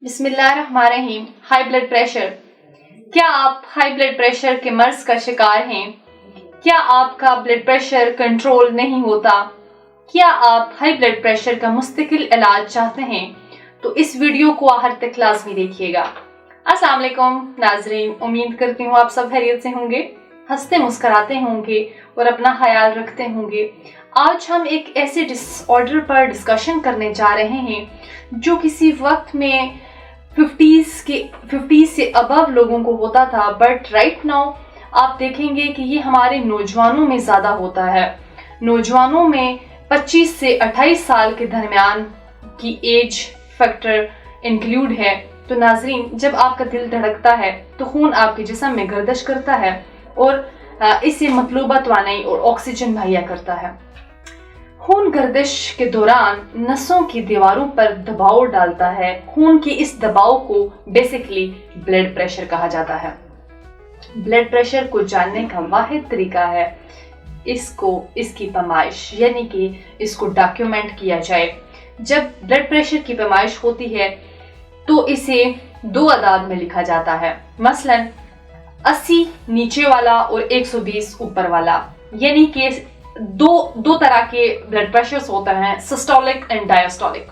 बिस्मिल्लाहिर्रहमानिर्रहीम। High blood pressure. क्या आप हाई ब्लड प्रेशर के मर्ज का शिकार हैं? क्या आपका ब्लड प्रेशर कंट्रोल नहीं होता? क्या आप हाई ब्लड प्रेशर का मुस्तकिल इलाज चाहते हैं? तो इस वीडियो को आखिर तक लाजमी देखिएगा। अस्सलाम वालेकुम नाजरीन, उम्मीद करती हूँ आप सब खैरियत से होंगे, हंसते मुस्कुराते होंगे और अपना ख्याल रखते होंगे। आज हम एक ऐसे डिसऑर्डर पर डिस्कशन करने जा रहे हैं जो किसी वक्त में 50 से अबव लोगों को होता था, बट राइट नाउ आप देखेंगे कि ये हमारे नौजवानों में ज़्यादा होता है। नौजवानों में 25 से 28 साल के दरमियान की एज फैक्टर इंक्लूड है। तो नाजरीन, जब आपका दिल धड़कता है तो खून आपके जिस्म में गर्दिश करता है और इससे मतलूबा तवानाई और ऑक्सीजन मुहैया करता है। खून गर्दिश के दौरान नसों की दीवारों पर दबाव डालता है। खून के इस दबाव को बेसिकली ब्लड प्रेशर कहा जाता है। ब्लड प्रेशर को जानने का वाहिद तरीका है इसकी पैमाइश, यानी कि इसको डॉक्यूमेंट किया जाए। जब ब्लड प्रेशर की पैमाइश होती है तो इसे दो अदाद में लिखा जाता है। मसलन 80 नीचे वाला और 120 ऊपर वाला, यानी कि दो तरह के ब्लड प्रेशर्स होते हैं, सिस्टोलिक एंड डायस्टोलिक।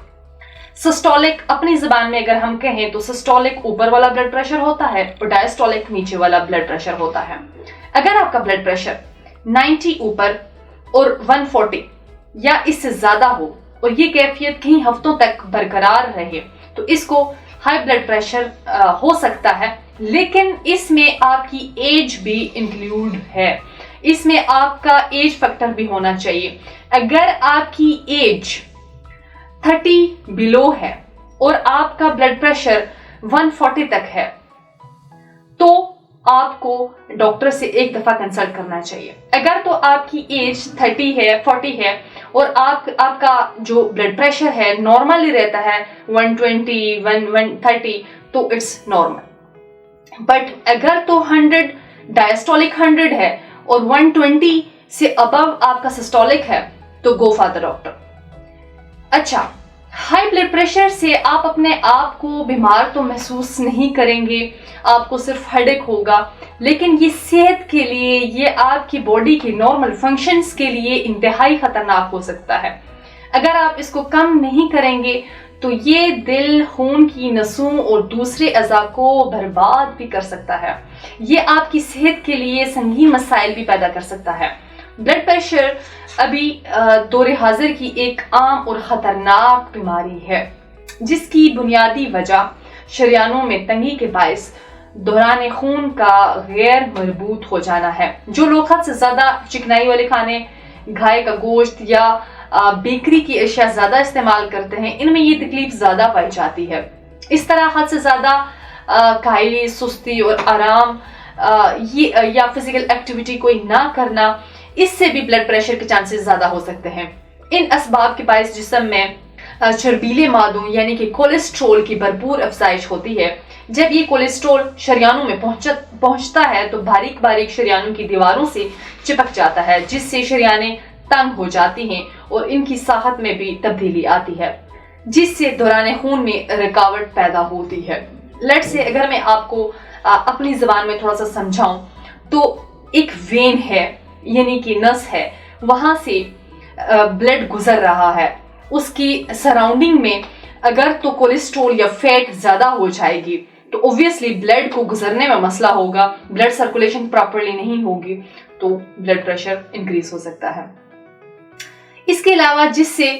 सिस्टोलिक अपनी जुबान में अगर हम कहें तो सिस्टोलिक ऊपर वाला ब्लड प्रेशर होता है और डायस्टोलिक नीचे वाला ब्लड प्रेशर होता है। अगर आपका ब्लड प्रेशर 90 ऊपर और 140 या इससे ज्यादा हो और ये कैफियत कई हफ्तों तक बरकरार रहे तो इसको हाई ब्लड प्रेशर हो सकता है। लेकिन इसमें आपकी एज भी इंक्लूड है, इसमें आपका एज फैक्टर भी होना चाहिए। अगर आपकी एज 30 बिलो है और आपका ब्लड प्रेशर 140 तक है तो आपको डॉक्टर से एक दफा कंसल्ट करना चाहिए। अगर तो आपकी एज 30 है, 40 है और आपका जो ब्लड प्रेशर है नॉर्मली रहता है 120, 130 तो इट्स नॉर्मल। बट अगर तो 100 डायस्टोलिक 100 है और 120 से अबव आपका सिस्टोलिक है तो गो फॉर द डॉक्टर। अच्छा, हाई ब्लड प्रेशर से आप अपने आप को बीमार तो महसूस नहीं करेंगे, आपको सिर्फ हेडेक होगा, लेकिन ये सेहत के लिए, ये आपकी बॉडी की नॉर्मल फंक्शंस के लिए इंतहाई खतरनाक हो सकता है। अगर आप इसको कम नहीं करेंगे तो ये दिल, खून की नसों और दूसरे अज़ा को बर्बाद भी कर सकता है। ये आपकी सेहत के लिए संगीन मसाइल भी पैदा कर सकता है। ब्लड प्रेशर अभी दौरे हाजिर की एक आम और ख़तरनाक बीमारी है जिसकी बुनियादी वजह शरियानों में तंगी के बायस दौरान खून का गैर मरबूत हो जाना है। जो लोग हद से ज़्यादा चिकनाई वाले खाने, गाय का गोश्त या बेकरी की अशिया ज़्यादा इस्तेमाल करते हैं, इनमें ये तकलीफ ज़्यादा पाई जाती है। इस तरह हद से ज़्यादा कायली, सुस्ती और आराम या फिजिकल एक्टिविटी कोई ना करना, इससे भी ब्लड प्रेशर के चांसेस ज़्यादा हो सकते हैं। इन असबाब के बायस जिस्म में चर्बीले मादों यानी कि कोलेस्ट्रोल की भरपूर अफजाइश होती है। जब ये कोलेस्ट्रोल शरियानों में पहुंचता है तो बारीक बारीक शरियानों की दीवारों से चिपक जाता है, जिससे शरियानें तंग हो जाती हैं और इनकी साहत में भी तब्दीली आती है, जिससे दौरान खून में रुकावट पैदा होती है। लेट से अगर मैं आपको अपनी ज़बान में थोड़ा सा समझाऊं तो एक वेन है, यानी कि नस है, वहां से ब्लड गुजर रहा है। उसकी सराउंडिंग में अगर तो कोलेस्ट्रोल या फैट ज्यादा हो जाएगी तो ऑब्वियसली ब्लड को गुजरने में मसला होगा, ब्लड सर्कुलेशन प्रॉपरली नहीं होगी तो ब्लड प्रेशर इंक्रीज हो सकता है। इसके अलावा जिससे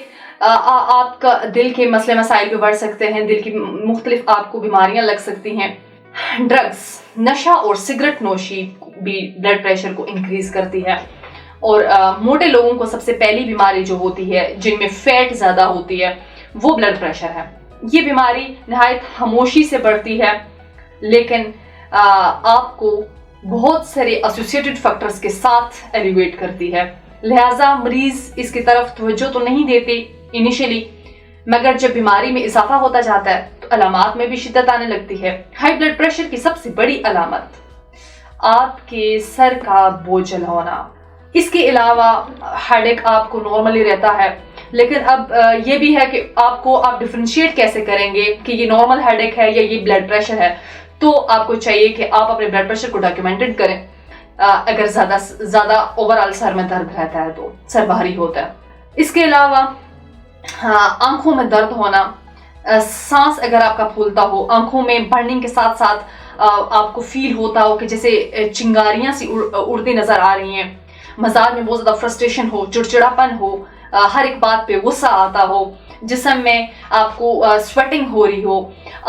आपका दिल के मसले मसाइल भी बढ़ सकते हैं, दिल की मुख्तलिफ आपको बीमारियां लग सकती हैं। ड्रग्स, नशा और सिगरेट नोशी भी ब्लड प्रेशर को इंक्रीज करती है। और मोटे लोगों को सबसे पहली बीमारी जो होती है, जिनमें फैट ज्यादा होती है, वो ब्लड प्रेशर है। ये बीमारी नहायत खामोशी से बढ़ती है, लेकिन आपको बहुत सारे एसोसिएटेड फैक्टर्स के साथ एलिवेट करती है। लिहाजा मरीज इसकी तरफ तवज्जो तो नहीं देते इनिशियली, मगर जब बीमारी में इजाफा होता जाता है तो अलामात में भी शिद्दत आने लगती है। हाई ब्लड प्रेशर की सबसे बड़ी अलामत आपके सर का बोझल होना। इसके अलावा हेडेक आपको नॉर्मली रहता है, لیکن اب یہ بھی ہے کہ آپ ڈفرینشیٹ کیسے کریں گے کہ یہ نارمل ہیڈ ایک ہے یا یہ بلڈ پریشر ہے. تو آپ کو چاہیے کہ آپ اپنے بلڈ پریشر کو ڈاکیومنٹڈ کریں. اگر زیادہ اوور آل سر میں درد رہتا ہے تو سر بھاری ہوتا ہے. اس کے علاوہ آنکھوں میں درد ہونا, سانس اگر آپ کا پھولتا ہو, آنکھوں میں برننگ کے ساتھ ساتھ آپ کو فیل ہوتا ہو کہ جیسے چنگاریاں سی اڑتی نظر آ رہی ہیں, مزاج میں بہت زیادہ فرسٹریشن ہو, چڑچڑاپن ہو, ہر ایک بات پہ غصہ آتا ہو, جسم میں آپ کو سویٹنگ ہو رہی ہو,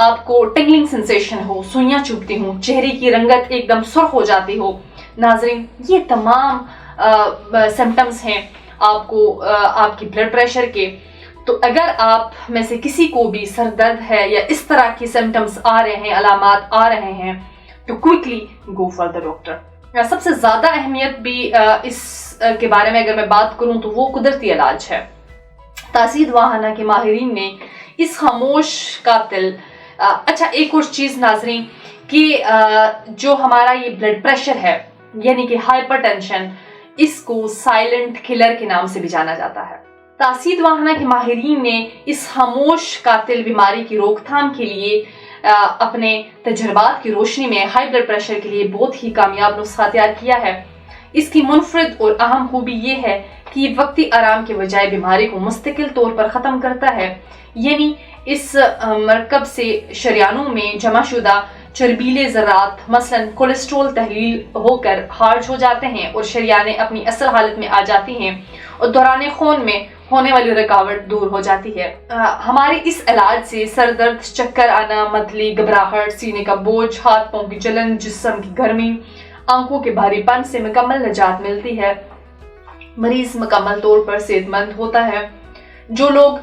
آپ کو ٹنگلنگ سینسیشن ہو, سوئیاں چبھتی ہوں, چہرے کی رنگت ایک دم سرخ ہو جاتی ہو. ناظرین, یہ تمام سمپٹمز ہیں آپ کی بلڈ پریشر کے. تو اگر آپ میں سے کسی کو بھی سر درد ہے یا اس طرح کی سمپٹمز آ رہے ہیں, علامات آ رہے ہیں, تو quickly go for the doctor. سب سے زیادہ اہمیت بھی اس کے بارے میں اگر میں بات کروں تو وہ قدرتی علاج ہے. تاثیر واہنہ کے ماہرین نے اس خاموش قاتل اچھا ایک اور چیز ناظرین کہ جو ہمارا یہ بلڈ پریشر ہے یعنی کہ ہائپر ٹینشن, اس کو سائلنٹ کلر کے نام سے بھی جانا جاتا ہے. تاثیر واہنہ کے ماہرین نے اس خاموش قاتل بیماری کی روک تھام کے لیے اپنے تجربات کی روشنی میں ہائی بلڈ پریشر کے لیے بہت ہی کامیاب نسخہ تیار کیا ہے. اس کی منفرد اور اہم خوبی یہ ہے کہ یہ وقتی آرام کے بجائے بیماری کو مستقل طور پر ختم کرتا ہے. یعنی اس مرکب سے شریانوں میں جمع شدہ چربیلے ذرات مثلا کولیسٹرول تحلیل ہو کر خارج ہو جاتے ہیں اور شریانیں اپنی اصل حالت میں آ جاتی ہیں اور دوران خون میں ہونے والی رکاوٹ دور ہو جاتی ہے. ہمارے اس علاج سے سر درد, چکر آنا, متلی, گھبراہٹ, سینے کا بوجھ, ہاتھ پاؤں کی جلن, جسم کی گرمی, آنکھوں کے بھاری پن سے مکمل نجات ملتی ہے. مریض مکمل طور پر صحت مند ہوتا ہے. جو لوگ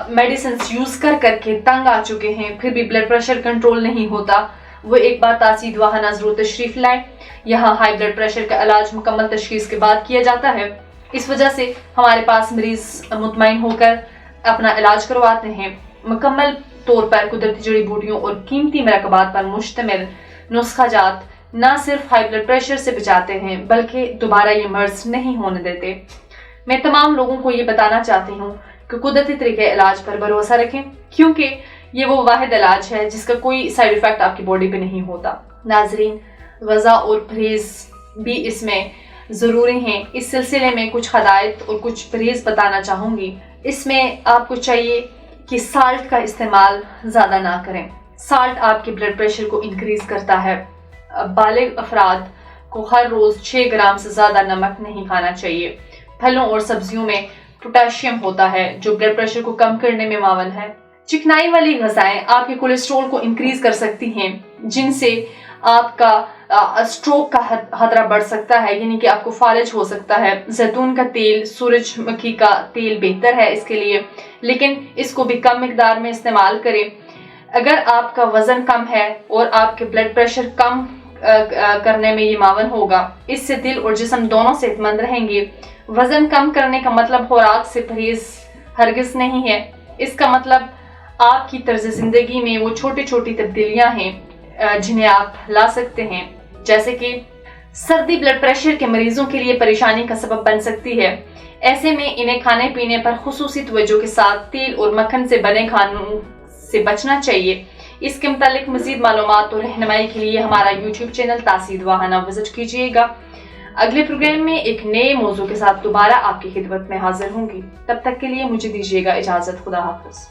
میڈیسنز یوز کر کے تنگ آ چکے ہیں پھر بھی بلڈ پریشر کنٹرول نہیں ہوتا, وہ ایک بار تاثیر واہنہ ضرور تشریف لائیں. یہاں ہائی بلڈ پریشر کا علاج مکمل تشخیص کے بعد کیا جاتا ہے. اس وجہ سے ہمارے پاس مریض مطمئن ہو کر اپنا علاج کرواتے ہیں. مکمل طور پر قدرتی جڑی بوٹیوں اور قیمتی مرکبات پر مشتمل نسخہ جات نہ صرف ہائی بلڈ پریشر سے بچاتے ہیں بلکہ دوبارہ یہ مرض نہیں ہونے دیتے. میں تمام لوگوں کو یہ بتانا چاہتی ہوں کہ قدرتی طریقے علاج پر بھروسہ رکھیں, کیونکہ یہ وہ واحد علاج ہے جس کا کوئی سائیڈ ایفیکٹ آپ کی باڈی پہ نہیں ہوتا. ناظرین, غذا اور پرہیز بھی اس میں ضروری ہیں. اس سلسلے میں کچھ ہدایت اور کچھ پرہیز بتانا چاہوں گی. اس میں آپ کو چاہیے کہ سالٹ کا استعمال زیادہ نہ کریں. سالٹ آپ کے بلڈ پریشر کو انکریز کرتا ہے. بالغ افراد کو ہر روز 6 گرام سے زیادہ نمک نہیں کھانا چاہیے. پھلوں اور سبزیوں میں پوٹاشیم ہوتا ہے جو بلڈ پریشر کو کم کرنے میں معاون ہے. چکنائی والی غذائیں آپ کے کولیسٹرول کو انکریز کر سکتی ہیں جن سے آپ کا سٹروک کا خطرہ بڑھ سکتا ہے, یعنی کہ آپ کو فالج ہو سکتا ہے. زیتون کا تیل, سورج مکھی کا تیل بہتر ہے اس کے لیے, لیکن اس کو بھی کم مقدار میں استعمال کریں. اگر آپ کا وزن کم ہے اور آپ کے بلڈ پریشر کم کرنے میں یہ معاون ہوگا, اس سے دل اور جسم دونوں صحت مند رہیں گے. وزن کم کرنے کا مطلب خوراک سے پرہیز ہرگز نہیں ہے. اس کا مطلب آپ کی طرز زندگی میں وہ چھوٹی چھوٹی تبدیلیاں ہیں جنہیں آپ لا سکتے ہیں. جیسے کہ سردی بلڈ پریشر کے مریضوں کے لیے پریشانی کا سبب بن سکتی ہے. ایسے میں انہیں کھانے پینے پر خصوصی توجہ کے ساتھ تیل اور مکھن سے بنے کھانوں سے بچنا چاہیے. اس کے متعلق مزید معلومات اور رہنمائی کے لیے ہمارا یوٹیوب چینل تاثیر واہنہ وزٹ کیجیے گا. اگلے پروگرام میں ایک نئے موضوع کے ساتھ دوبارہ آپ کی خدمت میں حاضر ہوں گی. تب تک کے لیے مجھے دیجیے گا اجازت. خدا حافظ.